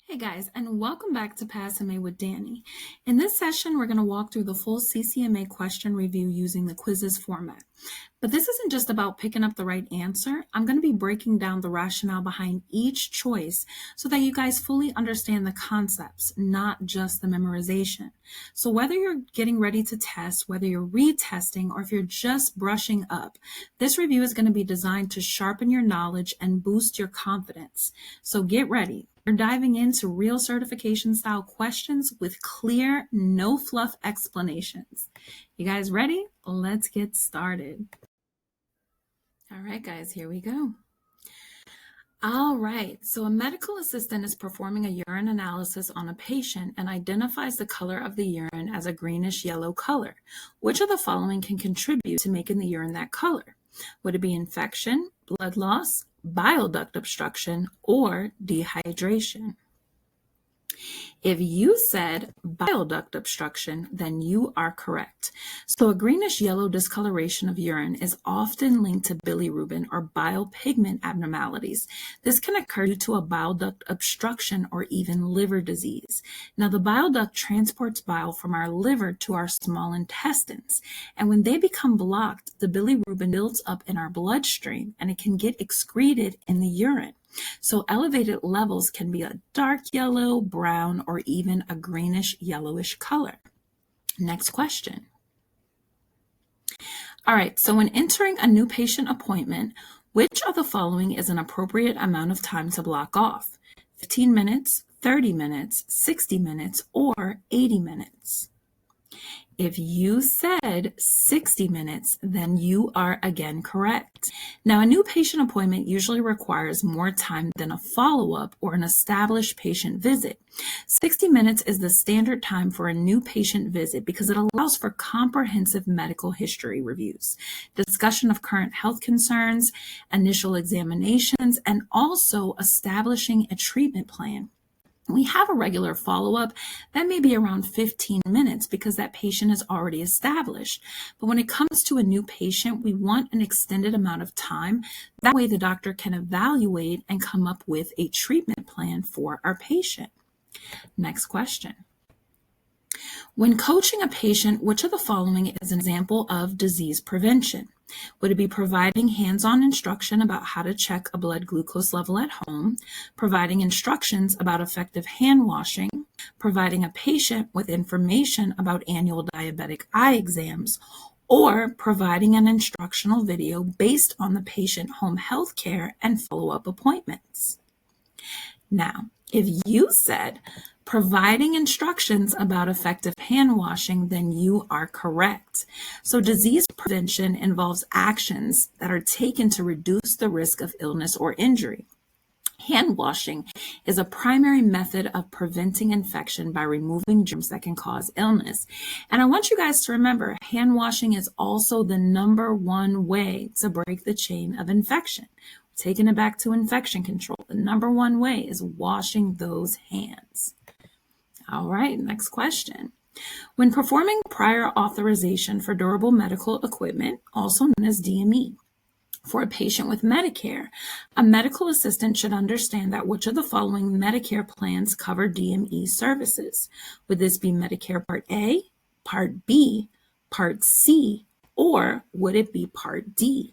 Hey guys, and welcome back to CCMA with Dani. In this session, we're going to walk through the full CCMA question review using the Quizizz format. But this isn't just about picking up the right answer. I'm going to be breaking down the rationale behind each choice so that you guys fully understand the concepts, not just the memorization. So whether you're getting ready to test, whether you're retesting, or if you're just brushing up, this review is going to be designed to sharpen your knowledge and boost your confidence. So get ready. We're diving into real certification style questions with clear, no fluff explanations. You guys ready? Let's get started. All right, guys, here we go. All right, so a medical assistant is performing a urine analysis on a patient and identifies the color of the urine as a greenish yellow color. Which of the following can contribute to making the urine that color? Would it be infection, blood loss, bile duct obstruction, or dehydration? If you said bile duct obstruction, then you are correct. So a greenish yellow discoloration of urine is often linked to bilirubin or bile pigment abnormalities. This can occur due to a bile duct obstruction or even liver disease. Now, the bile duct transports bile from our liver to our small intestines. And when they become blocked, the bilirubin builds up in our bloodstream and it can get excreted in the urine. So elevated levels can be a dark yellow, brown, or even a greenish yellowish color. Next question. All right, so when entering a new patient appointment, which of the following is an appropriate amount of time to block off? 15 minutes, 30 minutes, 60 minutes, or 80 minutes? If you said 60 minutes, then you are again correct. Now, a new patient appointment usually requires more time than a follow-up or an established patient visit. 60 minutes is the standard time for a new patient visit because it allows for comprehensive medical history reviews, discussion of current health concerns, initial examinations, and also establishing a treatment plan. We have a regular follow-up that may be around 15 minutes because that patient is already established. But when it comes to a new patient, we want an extended amount of time. That way the doctor can evaluate and come up with a treatment plan for our patient. Next question. When coaching a patient, which of the following is an example of disease prevention? Would it be providing hands-on instruction about how to check a blood glucose level at home, providing instructions about effective hand washing, providing a patient with information about annual diabetic eye exams, or providing an instructional video based on the patient home health care and follow-up appointments? Now, if you said providing instructions about effective hand washing, then you are correct. So disease prevention involves actions that are taken to reduce the risk of illness or injury. Hand washing is a primary method of preventing infection by removing germs that can cause illness. And I want you guys to remember, hand washing is also the #1 way to break the chain of infection. Taking it back to infection control, the #1 way is washing those hands. All right, next question. When performing prior authorization for durable medical equipment, also known as DME, for a patient with Medicare, a medical assistant should understand that which of the following Medicare plans cover DME services? Would this be Medicare Part A, Part B, Part C, or would it be Part D?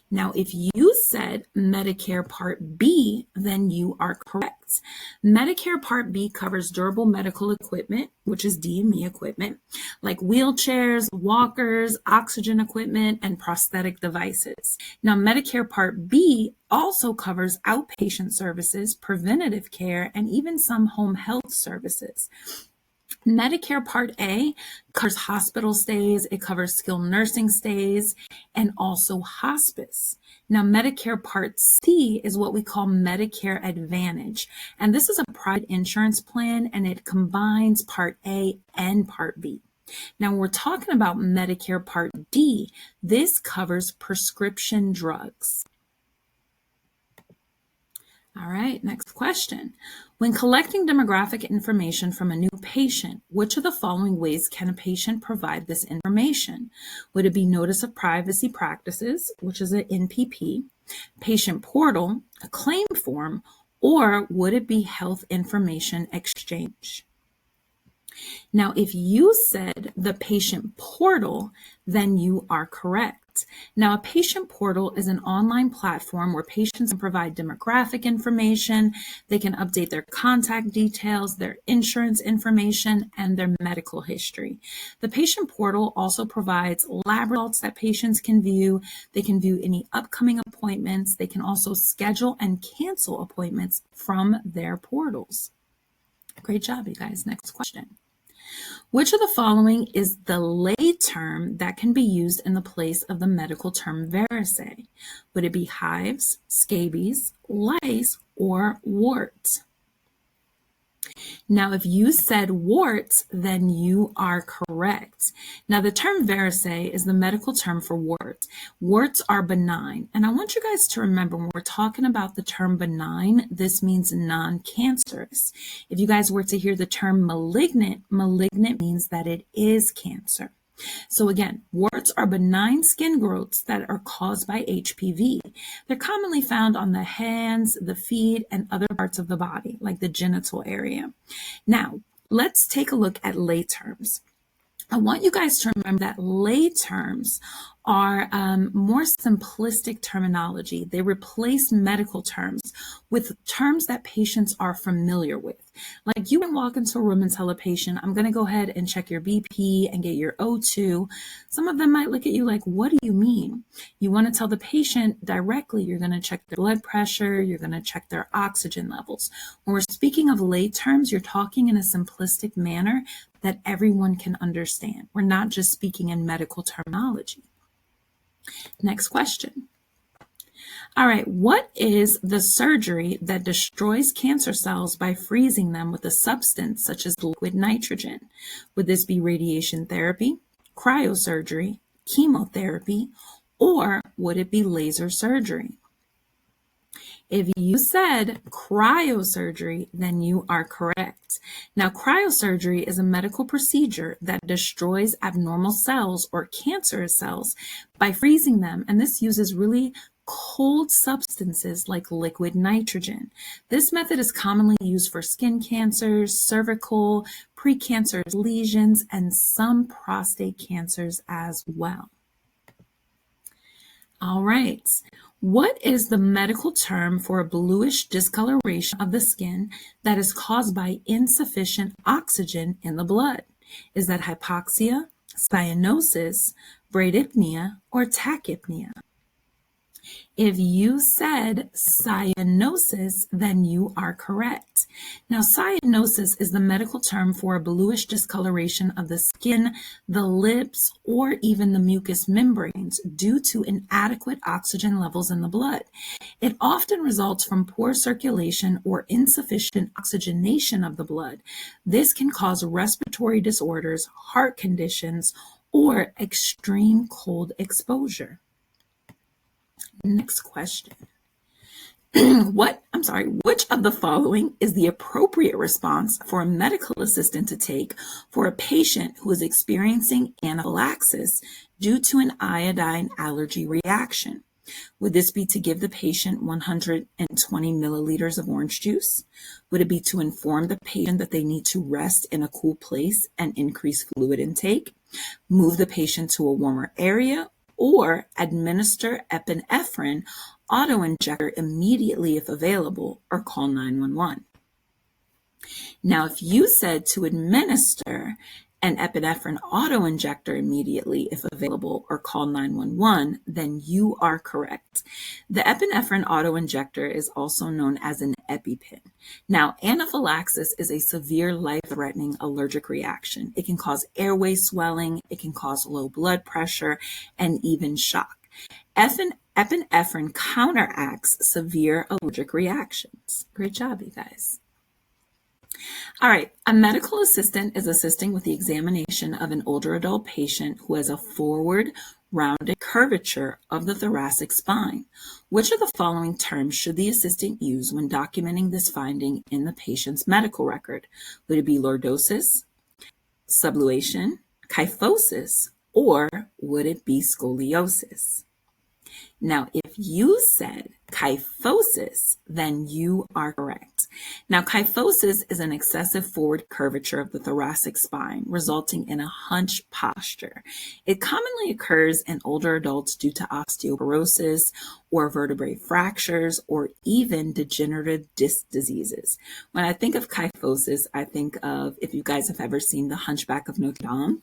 Now, if you said Medicare Part B, then you are correct. Medicare Part B covers durable medical equipment, which is DME equipment, like wheelchairs, walkers, oxygen equipment, and prosthetic devices. Now, Medicare Part B also covers outpatient services, preventative care, and even some home health services. Medicare Part A covers hospital stays, it covers skilled nursing stays, and also hospice. Now, Medicare Part C is what we call Medicare Advantage, and this is a private insurance plan, and it combines Part A and Part B. Now, when we're talking about Medicare Part D, this covers prescription drugs. All right, next question. When collecting demographic information from a new patient, which of the following ways can a patient provide this information? Would it be Notice of Privacy Practices, which is an NPP, patient portal, a claim form, Or would it be health information exchange? Now, if you said the patient portal, then you are correct. Now, a patient portal is an online platform where patients can provide demographic information, they can update their contact details, their insurance information, and their medical history. The patient portal also provides lab results that patients can view. They can view any upcoming appointments. They can also schedule and cancel appointments from their portals. Great job, you guys. Next question. Which of the following is the lay term that can be used in the place of the medical term varicose? Would it be hives, scabies, lice, or warts? Now, if you said warts, then you are correct. Now, the term varicose is the medical term for warts. Warts are benign. And I want you guys to remember when we're talking about the term benign, this means non-cancerous. If you guys were to hear the term malignant, malignant means that it is cancer. So again, warts are benign skin growths that are caused by HPV. They're commonly found on the hands, the feet, and other parts of the body, like the genital area. Now, let's take a look at lay terms. I want you guys to remember that lay terms are more simplistic terminology. They replace medical terms with terms that patients are familiar with. Like you can walk into a room and tell a patient, I'm going to go ahead and check your BP and get your O2. Some of them might look at you like, what do you mean? You want to tell the patient directly, you're going to check their blood pressure, you're going to check their oxygen levels. When we're speaking of lay terms, you're talking in a simplistic manner that everyone can understand. We're not just speaking in medical terminology. Next question. All right, what is the surgery that destroys cancer cells by freezing them with a substance such as liquid nitrogen? Would this be radiation therapy, cryosurgery, chemotherapy, or would it be laser surgery? If you said cryosurgery, then you are correct. Now, cryosurgery is a medical procedure that destroys abnormal cells or cancerous cells by freezing them, and this uses really cold substances like liquid nitrogen. This method is commonly used for skin cancers, cervical, precancerous lesions, and some prostate cancers as well. All right. What is the medical term for a bluish discoloration of the skin that is caused by insufficient oxygen in the blood? Is that hypoxia, cyanosis, bradypnea, or tachypnea? If you said cyanosis, then you are correct. Now, cyanosis is the medical term for a bluish discoloration of the skin, the lips, or even the mucous membranes due to inadequate oxygen levels in the blood. It often results from poor circulation or insufficient oxygenation of the blood. This can cause respiratory disorders, heart conditions, or extreme cold exposure. Next question. Which of the following is the appropriate response for a medical assistant to take for a patient who is experiencing anaphylaxis due to an iodine allergy reaction? Would this be to give the patient 120 milliliters of orange juice? Would it be to inform the patient that they need to rest in a cool place and increase fluid intake? Move the patient to a warmer area? Or administer epinephrine auto-injector immediately if available, or call 911. Now, if you said to administer an epinephrine auto-injector immediately if available, or call 911, then you are correct. The epinephrine auto-injector is also known as an EpiPen. Now, anaphylaxis is a severe life-threatening allergic reaction. It can cause airway swelling, it can cause low blood pressure, and even shock. Epinephrine counteracts severe allergic reactions. Great job, you guys. All right, a medical assistant is assisting with the examination of an older adult patient who has a forward rounded curvature of the thoracic spine. Which of the following terms should the assistant use when documenting this finding in the patient's medical record? Would it be lordosis, subluxation, kyphosis, or would it be scoliosis? Now, if you said kyphosis, then you are correct. Now, kyphosis is an excessive forward curvature of the thoracic spine, resulting in a hunch posture. It commonly occurs in older adults due to osteoporosis or vertebrae fractures or even degenerative disc diseases. When I think of kyphosis, I think of, if you guys have ever seen The Hunchback of Notre Dame,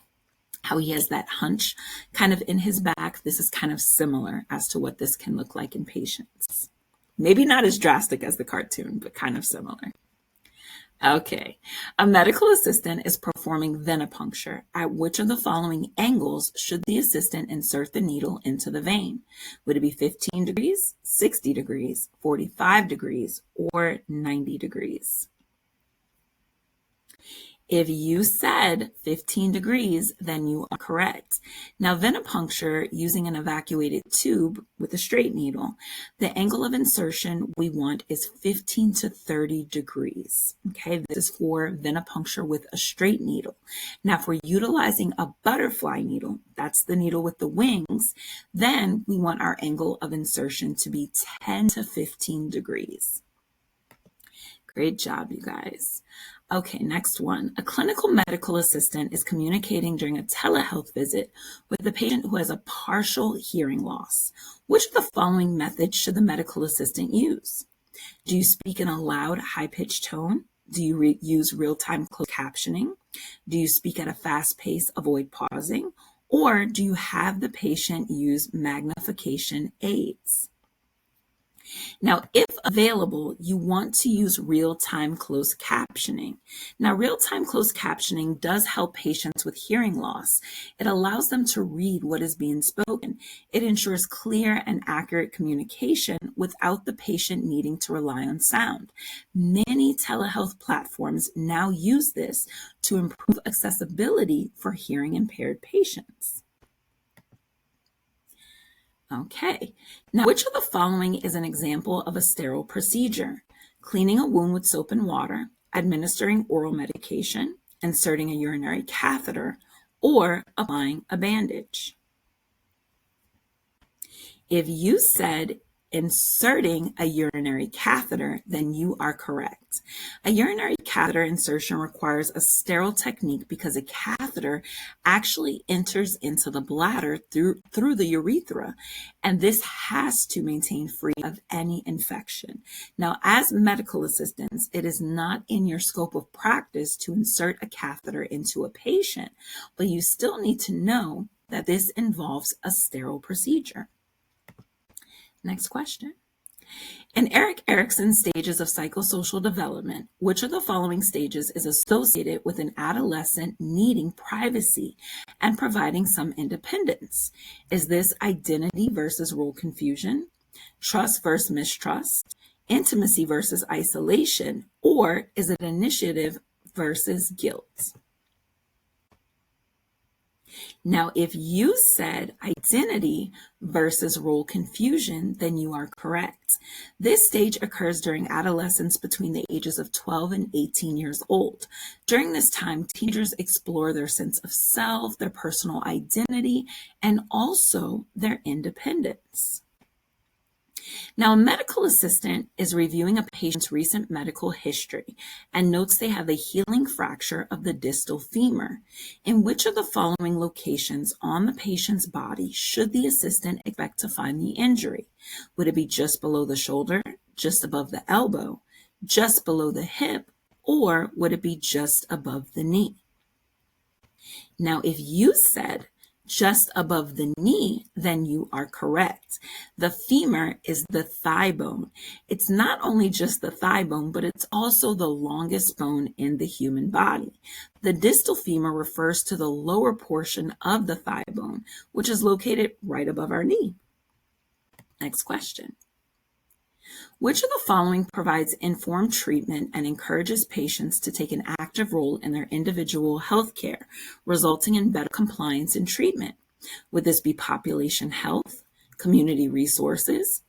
how he has that hunch kind of in his back. This is kind of similar as to what this can look like in patients. Maybe not as drastic as the cartoon, but kind of similar. Okay, a medical assistant is performing venipuncture. At which of the following angles should the assistant insert the needle into the vein? Would it be 15 degrees, 60 degrees, 45 degrees, or 90 degrees? If you said 15 degrees, then you are correct. Now, venipuncture using an evacuated tube with a straight needle, the angle of insertion we want is 15 to 30 degrees. Okay, this is for venipuncture with a straight needle. Now, if we're utilizing a butterfly needle, that's the needle with the wings, then we want our angle of insertion to be 10 to 15 degrees. Great job, you guys. Okay, next one. A clinical medical assistant is communicating during a telehealth visit with a patient who has a partial hearing loss. Which of the following methods should the medical assistant use? Do you speak in a loud, high-pitched tone? Do you use real-time closed captioning? Do you speak at a fast pace, avoid pausing? Or do you have the patient use magnification aids? Now, if available, you want to use real-time closed captioning. Now, real-time closed captioning does help patients with hearing loss. It allows them to read what is being spoken. It ensures clear and accurate communication without the patient needing to rely on sound. Many telehealth platforms now use this to improve accessibility for hearing impaired patients. Okay, now which of the following is an example of a sterile procedure? Cleaning a wound with soap and water, administering oral medication, inserting a urinary catheter, or applying a bandage? If you said inserting a urinary catheter, then you are correct. A urinary catheter insertion requires a sterile technique because a catheter actually enters into the bladder through the urethra, and this has to maintain free of any infection. Now, as medical assistants, it is not in your scope of practice to insert a catheter into a patient, but you still need to know that this involves a sterile procedure. Next question. In Erik Erikson's stages of psychosocial development, which of the following stages is associated with an adolescent needing privacy and providing some independence? Is this identity versus role confusion, trust versus mistrust, intimacy versus isolation, or is it initiative versus guilt? Now, if you said identity versus role confusion, then you are correct. This stage occurs during adolescence between the ages of 12 and 18 years old. During this time, teenagers explore their sense of self, their personal identity, and also their independence. Now, a medical assistant is reviewing a patient's recent medical history and notes they have a healing fracture of the distal femur. In which of the following locations on the patient's body should the assistant expect to find the injury? Would it be just below the shoulder, just above the elbow, just below the hip, or would it be just above the knee? Now, if you said just above the knee, then you are correct. The femur is the thigh bone. It's not only just the thigh bone, but it's also the longest bone in the human body. The distal femur refers to the lower portion of the thigh bone, which is located right above our knee. Next question. Which of the following provides informed treatment and encourages patients to take an active role in their individual health care, resulting in better compliance and treatment? Would this be population health, community resources,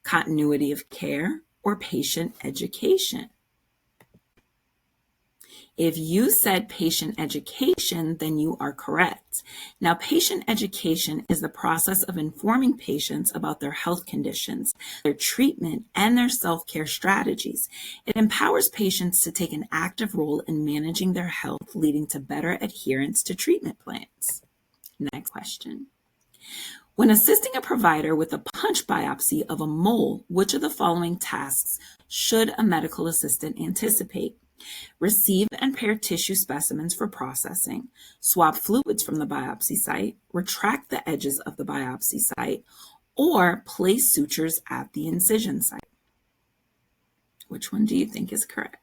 continuity of care, or patient education? If you said patient education, then you are correct. Now, patient education is the process of informing patients about their health conditions, their treatment, and their self-care strategies. It empowers patients to take an active role in managing their health, leading to better adherence to treatment plans. Next question. When assisting a provider with a punch biopsy of a mole, which of the following tasks should a medical assistant anticipate? Receive and pair tissue specimens for processing, swab fluids from the biopsy site, retract the edges of the biopsy site, or place sutures at the incision site. Which one do you think is correct?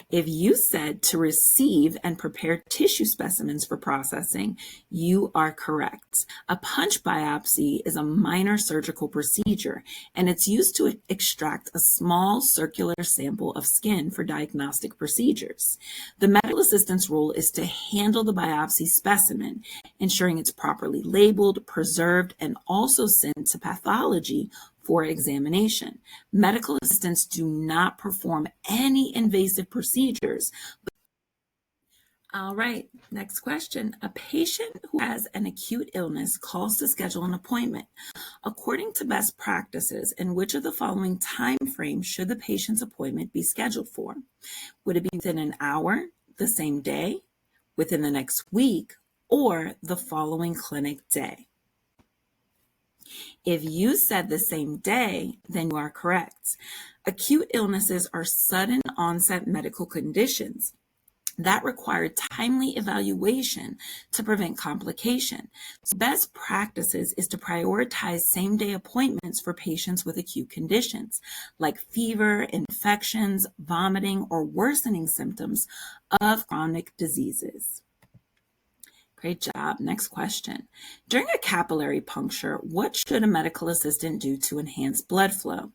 If you said to receive and prepare tissue specimens for processing, you are correct. A punch biopsy is a minor surgical procedure, and it's used to extract a small circular sample of skin for diagnostic procedures. The medical assistant's role is to handle the biopsy specimen, ensuring it's properly labeled, preserved, and also sent to pathology for examination. Medical assistants do not perform any invasive procedures. All right, next question. A patient who has an acute illness calls to schedule an appointment. According to best practices, in which of the following time frames should the patient's appointment be scheduled for? Would it be within an hour, the same day, within the next week, or the following clinic day? If you said the same day, then you are correct. Acute illnesses are sudden onset medical conditions that require timely evaluation to prevent complication. So best practices is to prioritize same-day appointments for patients with acute conditions like fever, infections, vomiting, or worsening symptoms of chronic diseases. Great job. Next question. During a capillary puncture, what should a medical assistant do to enhance blood flow?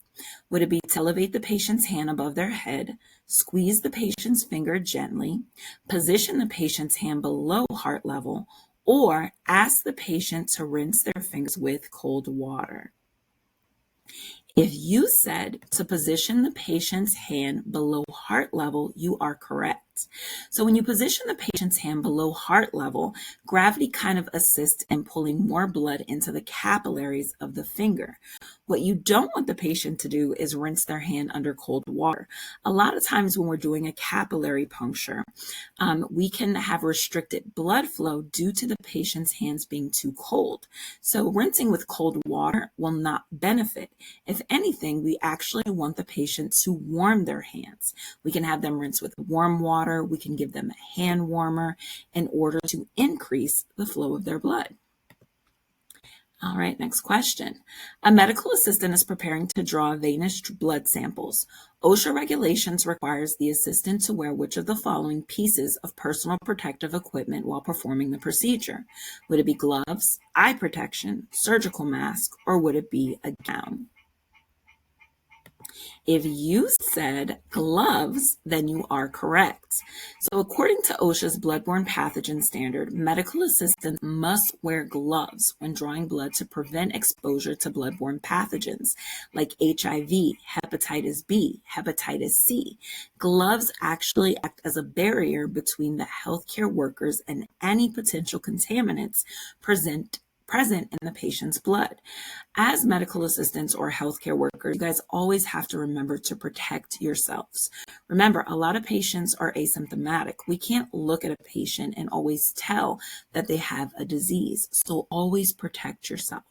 Would it be to elevate the patient's hand above their head, squeeze the patient's finger gently, position the patient's hand below heart level, or ask the patient to rinse their fingers with cold water? If you said to position the patient's hand below heart level, you are correct. So when you position the patient's hand below heart level, gravity kind of assists in pulling more blood into the capillaries of the finger. What you don't want the patient to do is rinse their hand under cold water. A lot of times when we're doing a capillary puncture, we can have restricted blood flow due to the patient's hands being too cold. So rinsing with cold water will not benefit. If anything, we actually want the patient to warm their hands. We can have them rinse with warm water. We can give them a hand warmer in order to increase the flow of their blood. All right, next question. A medical assistant is preparing to draw venous blood samples. OSHA regulations requires the assistant to wear which of the following pieces of personal protective equipment while performing the procedure? Would it be gloves, eye protection, surgical mask, or would it be a gown? If you said gloves, then you are correct. So according to OSHA's Bloodborne pathogen standard, medical assistants must wear gloves when drawing blood to prevent exposure to bloodborne pathogens like HIV, hepatitis B, hepatitis C. Gloves actually act as a barrier between the healthcare workers and any potential contaminants present in the patient's blood. As medical assistants or healthcare workers, you guys always have to remember to protect yourselves. Remember, a lot of patients are asymptomatic. We can't look at a patient and always tell that they have a disease. So always protect yourself.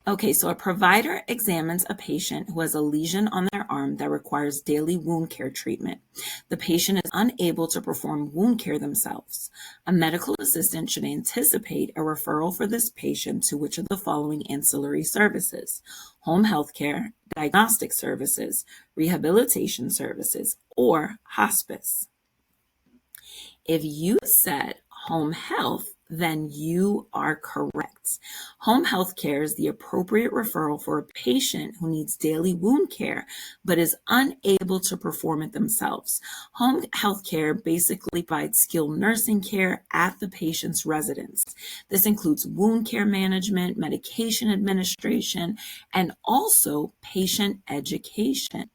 Okay, so a provider examines a patient who has a lesion on their arm that requires daily wound care treatment. The patient is unable to perform wound care themselves. A medical assistant should anticipate a referral for this patient to which of the following ancillary services: home health care, diagnostic services, rehabilitation services, or hospice. If you said home health, then you are correct. Home health care is the appropriate referral for a patient who needs daily wound care but is unable to perform it themselves. Home health care basically provides skilled nursing care at the patient's residence. This includes wound care management, medication administration, and also patient education.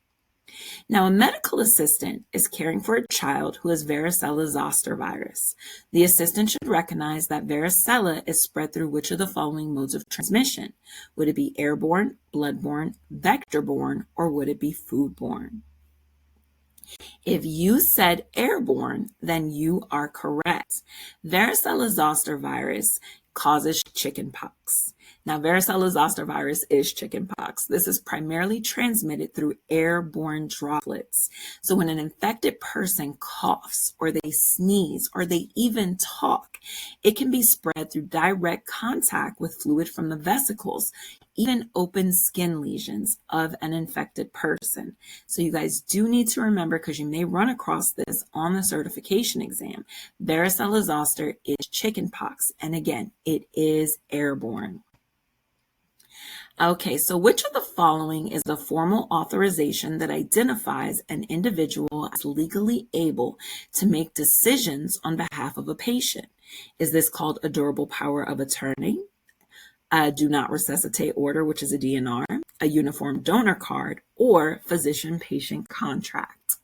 Now, a medical assistant is caring for a child who has varicella-zoster virus. The assistant should recognize that varicella is spread through which of the following modes of transmission? Would it be airborne, bloodborne, vector-borne, or would it be foodborne? If you said airborne, then you are correct. Varicella-zoster virus causes chickenpox. Now, varicella-zoster virus is chickenpox. This is primarily transmitted through airborne droplets. So when an infected person coughs or they sneeze or they even talk, it can be spread through direct contact with fluid from the vesicles, even open skin lesions of an infected person. So you guys do need to remember, because you may run across this on the certification exam, varicella-zoster is chickenpox. And again, it is airborne. Okay, so which of the following is a formal authorization that identifies an individual as legally able to make decisions on behalf of a patient? Is this called a durable power of attorney, a do not resuscitate order, which is a DNR, a uniform donor card, or physician-patient contract?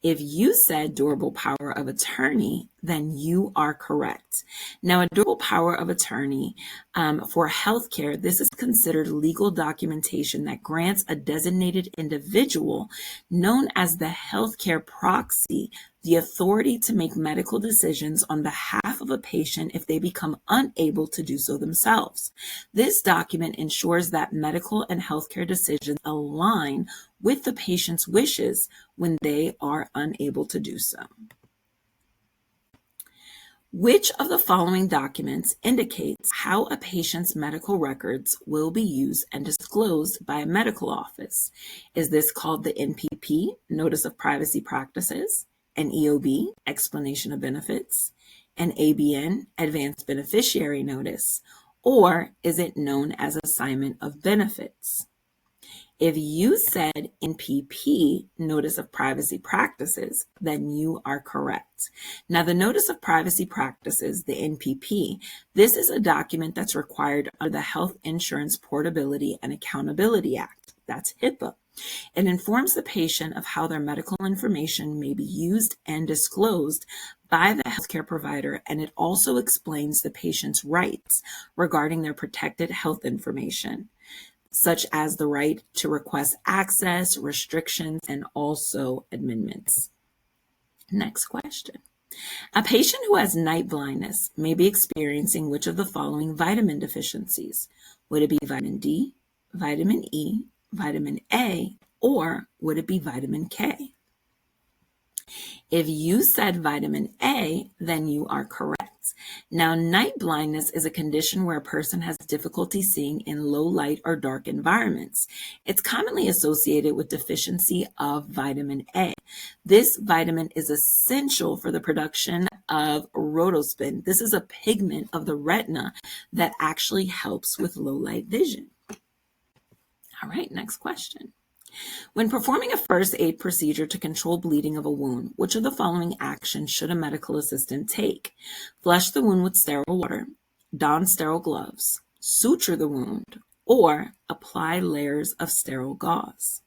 If you said durable power of attorney, then you are correct. Now, a durable power of attorney for healthcare, this is considered legal documentation that grants a designated individual known as the healthcare proxy the authority to make medical decisions on behalf of a patient if they become unable to do so themselves. This document ensures that medical and healthcare decisions align with the patient's wishes when they are unable to do so. Which of the following documents indicates how a patient's medical records will be used and disclosed by a medical office? Is this called the NPP, Notice of Privacy Practices, an EOB, Explanation of Benefits, an ABN, Advanced Beneficiary Notice, or is it known as Assignment of Benefits? If you said NPP, Notice of Privacy Practices, then you are correct. Now, the Notice of Privacy Practices, the NPP, this is a document that's required under the Health Insurance Portability and Accountability Act. That's HIPAA. It informs the patient of how their medical information may be used and disclosed by the healthcare provider, and it also explains the patient's rights regarding their protected health information, such as the right to request access, restrictions, and also amendments. Next question. A patient who has night blindness may be experiencing which of the following vitamin deficiencies? Would it be vitamin D, vitamin E, vitamin A, or would it be vitamin K? If you said vitamin A, then you are correct. Now, night blindness is a condition where a person has difficulty seeing in low light or dark environments. It's commonly associated with deficiency of vitamin A. This vitamin is essential for the production of rhodospin. This is a pigment of the retina that actually helps with low light vision. All right, next question. When performing a first aid procedure to control bleeding of a wound, which of the following actions should a medical assistant take? Flush the wound with sterile water, don sterile gloves, suture the wound, or apply layers of sterile gauze.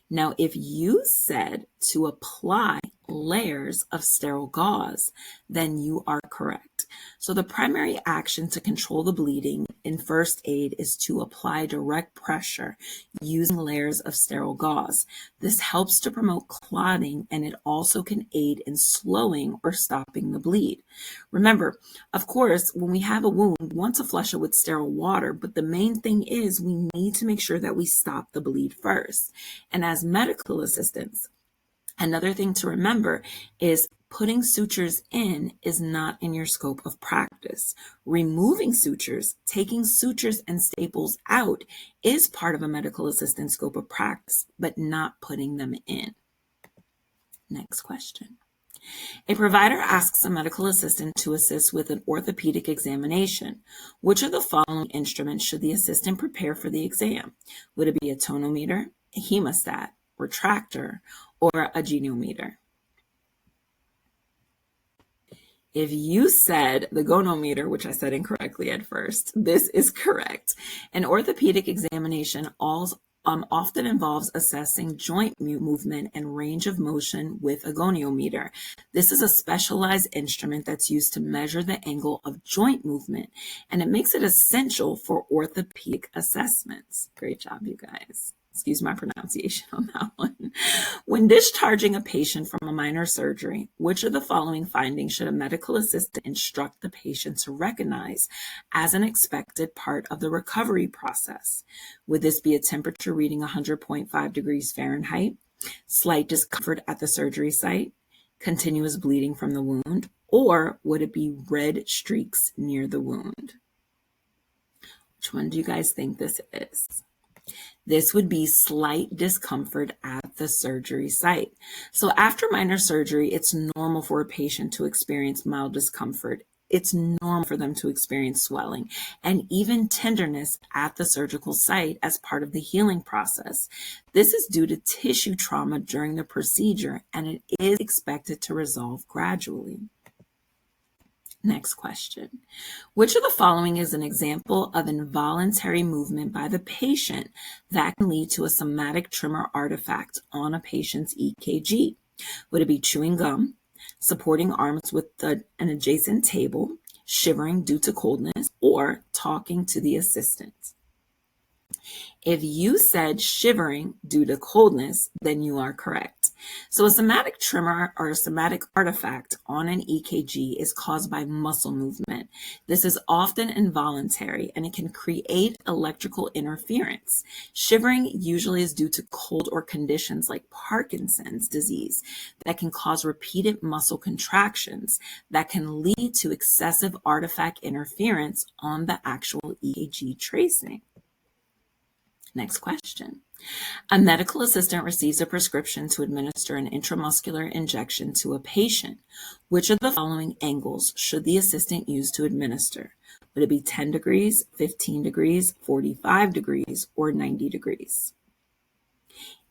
Now, if you said to apply layers of sterile gauze, then you are correct. So the primary action to control the bleeding in first aid is to apply direct pressure using layers of sterile gauze. This helps to promote clotting, and it also can aid in slowing or stopping the bleed. Remember, of course, when we have a wound, we want to flush it with sterile water, but the main thing is we need to make sure that we stop the bleed first. And as medical assistants, another thing to remember is putting sutures in is not in your scope of practice. Removing sutures, taking sutures and staples out is part of a medical assistant's scope of practice, but not putting them in. Next question. A provider asks a medical assistant to assist with an orthopedic examination. Which of the following instruments should the assistant prepare for the exam? Would it be a tonometer, a hemostat, retractor, or a geniometer? If you said the gonometer, which I said incorrectly at first, this is correct. An orthopedic examination often involves assessing joint movement and range of motion with a goniometer. This is a specialized instrument that's used to measure the angle of joint movement, and it makes it essential for orthopedic assessments. Great job, you guys. Excuse my pronunciation on that one. When discharging a patient from a minor surgery, which of the following findings should a medical assistant instruct the patient to recognize as an expected part of the recovery process? Would this be a temperature reading 100.5 degrees Fahrenheit, slight discomfort at the surgery site, continuous bleeding from the wound, or would it be red streaks near the wound? Which one do you guys think this is? This would be slight discomfort at the surgery site. So after minor surgery, it's normal for a patient to experience mild discomfort. It's normal for them to experience swelling and even tenderness at the surgical site as part of the healing process. This is due to tissue trauma during the procedure, and it is expected to resolve gradually. Next question. Which of the following is an example of involuntary movement by the patient that can lead to a somatic tremor artifact on a patient's EKG? Would it be chewing gum, supporting arms with an adjacent table, shivering due to coldness, or talking to the assistant? If you said shivering due to coldness, then you are correct. So a somatic tremor or a somatic artifact on an EKG is caused by muscle movement. This is often involuntary and it can create electrical interference. Shivering usually is due to cold or conditions like Parkinson's disease that can cause repeated muscle contractions that can lead to excessive artifact interference on the actual EKG tracing. Next question. A medical assistant receives a prescription to administer an intramuscular injection to a patient. Which of the following angles should the assistant use to administer? Would it be 10 degrees, 15 degrees, 45 degrees, or 90 degrees?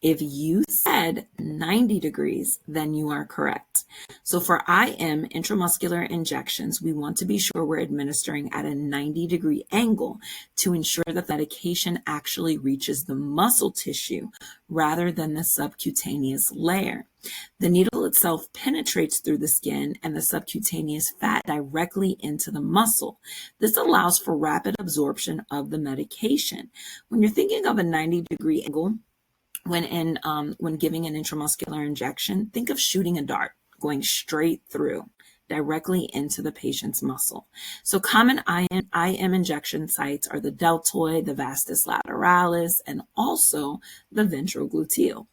If you said 90 degrees, then you are correct. So for IM, intramuscular injections, we want to be sure we're administering at a 90-degree angle to ensure that the medication actually reaches the muscle tissue rather than the subcutaneous layer. The needle itself penetrates through the skin and the subcutaneous fat directly into the muscle. This allows for rapid absorption of the medication. When you're thinking of a 90-degree angle, when giving an intramuscular injection, think of shooting a dart going straight through directly into the patient's muscle. So common IM injection sites are the deltoid, the vastus lateralis, and also the ventrogluteal.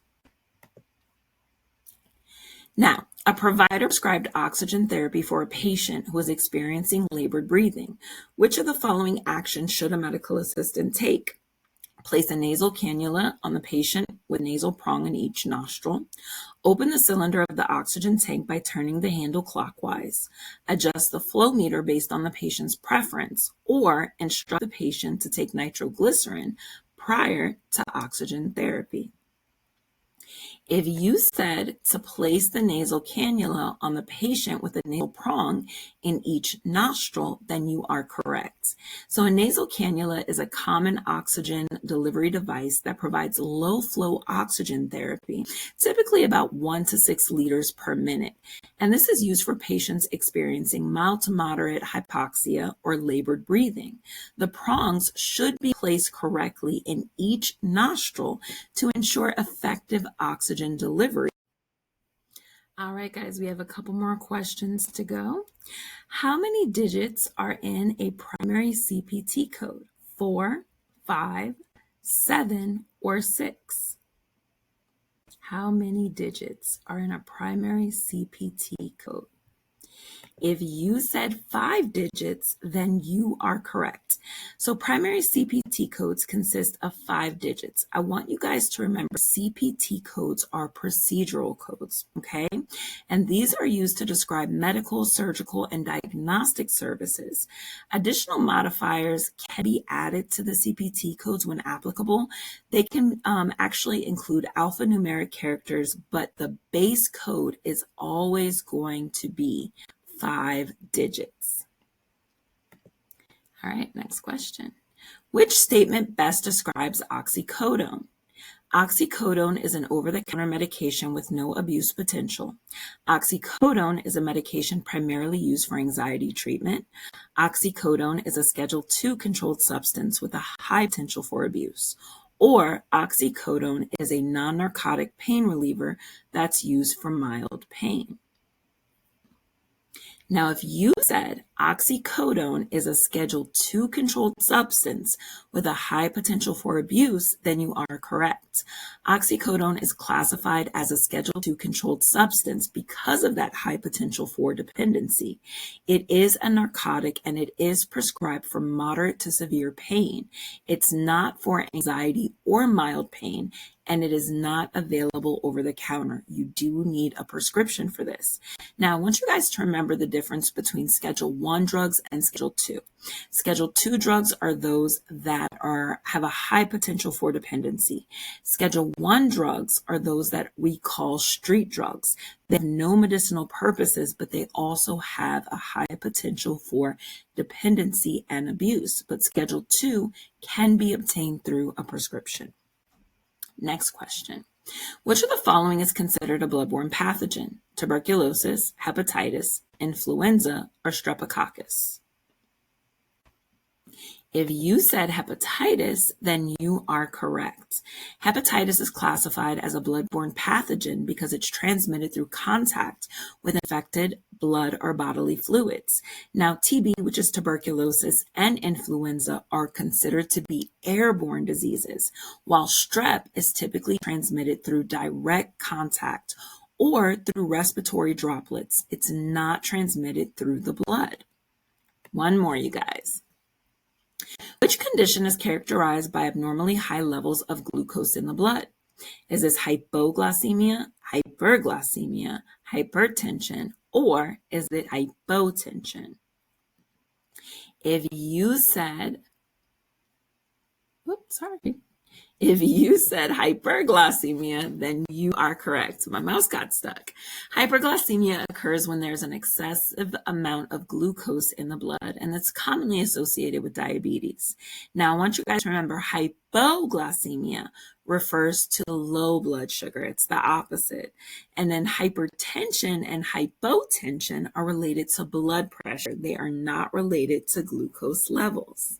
Now, a provider prescribed oxygen therapy for a patient who is experiencing labored breathing. Which of the following actions should a medical assistant take? Place a nasal cannula on the patient with nasal prong in each nostril. Open the cylinder of the oxygen tank by turning the handle clockwise. Adjust the flow meter based on the patient's preference, or instruct the patient to take nitroglycerin prior to oxygen therapy. If you said to place the nasal cannula on the patient with a nasal prong in each nostril, then you are correct. So a nasal cannula is a common oxygen delivery device that provides low flow oxygen therapy, typically about 1 to 6 liters per minute. And this is used for patients experiencing mild to moderate hypoxia or labored breathing. The prongs should be placed correctly in each nostril to ensure effective oxygen delivery. All right, guys, we have a couple more questions to go. How many digits are in a primary CPT code? 4, 5, 7, or 6? How many digits are in a primary CPT code? If you said 5 digits, then you are correct. So primary CPT codes consist of 5 digits. I want you guys to remember CPT codes are procedural codes, okay? And these are used to describe medical, surgical, and diagnostic services. Additional modifiers can be added to the CPT codes when applicable. They can actually include alphanumeric characters, but the base code is always going to be 5 digits. All right, next question. Which statement best describes oxycodone? Oxycodone is an over-the-counter medication with no abuse potential. Oxycodone is a medication primarily used for anxiety treatment. Oxycodone is a Schedule II controlled substance with a high potential for abuse. Or oxycodone is a non-narcotic pain reliever that's used for mild pain. Now, if you said oxycodone is a Schedule II controlled substance with a high potential for abuse, then you are correct. Oxycodone is classified as a Schedule II controlled substance because of that high potential for dependency. It is a narcotic and it is prescribed for moderate to severe pain. It's not for anxiety or mild pain, and it is not available over the counter. You do need a prescription for this. Now, I want you guys to remember the difference between Schedule I drugs and Schedule II. Schedule II drugs are those that have a high potential for dependency. Schedule I drugs are those that we call street drugs. They have no medicinal purposes, but they also have a high potential for dependency and abuse. But Schedule II can be obtained through a prescription. Next question. Which of the following is considered a bloodborne pathogen? Tuberculosis, hepatitis, influenza, or streptococcus? If you said hepatitis, then you are correct. Hepatitis is classified as a bloodborne pathogen because it's transmitted through contact with infected blood or bodily fluids. Now, TB, which is tuberculosis, and influenza are considered to be airborne diseases, while strep is typically transmitted through direct contact or through respiratory droplets. It's not transmitted through the blood. One more, you guys. Which condition is characterized by abnormally high levels of glucose in the blood? Is this hypoglycemia, hyperglycemia, hypertension, or is it hypotension? If you said hyperglycemia, then you are correct. My mouse got stuck. Hyperglycemia occurs when there's an excessive amount of glucose in the blood, and it's commonly associated with diabetes. Now, I want you guys to remember hypoglycemia refers to low blood sugar. It's the opposite. And then hypertension and hypotension are related to blood pressure. They are not related to glucose levels.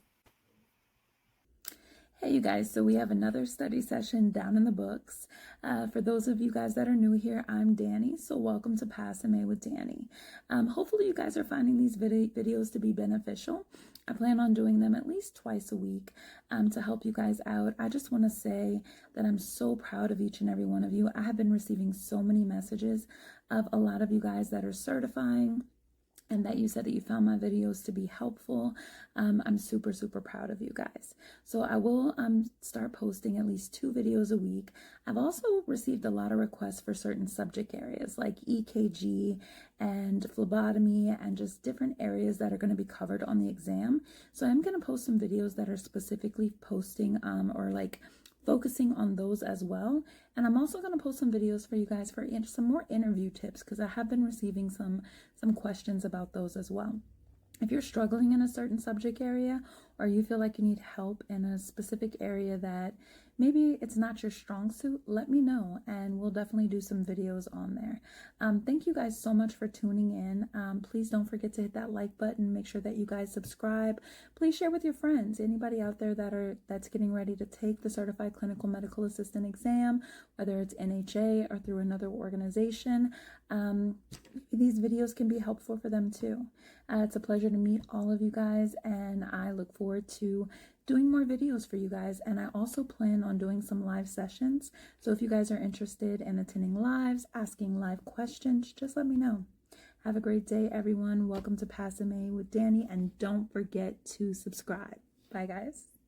Hey, you guys, so we have another study session down in the books. For those of you guys that are new here, I'm Dani, so welcome to CCMA with Dani. Hopefully you guys are finding these videos to be beneficial. I plan on doing them at least twice a week to help you guys out. I just want to say that I'm so proud of each and every one of you. I have been receiving so many messages of a lot of you guys that are certifying, and that you said that you found my videos to be helpful. I'm super, super proud of you guys. So I will start posting at least 2 videos a week. I've also received a lot of requests for certain subject areas like EKG and phlebotomy and just different areas that are going to be covered on the exam. So I'm going to post some videos that are specifically posting or like focusing on those as well. And I'm also going to post some videos for you guys for some more interview tips because I have been receiving some questions about those as well. If you're struggling in a certain subject area or you feel like you need help in a specific area that maybe it's not your strong suit, let me know and we'll definitely do some videos on there. Thank you guys so much for tuning in. Please don't forget to hit that like button. Make sure that you guys subscribe. Please share with your friends. Anybody out there that's getting ready to take the Certified Clinical Medical Assistant exam, whether it's NHA or through another organization, these videos can be helpful for them too. It's a pleasure to meet all of you guys, and I look forward to doing more videos for you guys. And I also plan on doing some live sessions. So if you guys are interested in attending lives, asking live questions, just let me know. Have a great day, everyone. Welcome to CCMA with Dani, and don't forget to subscribe. Bye, guys.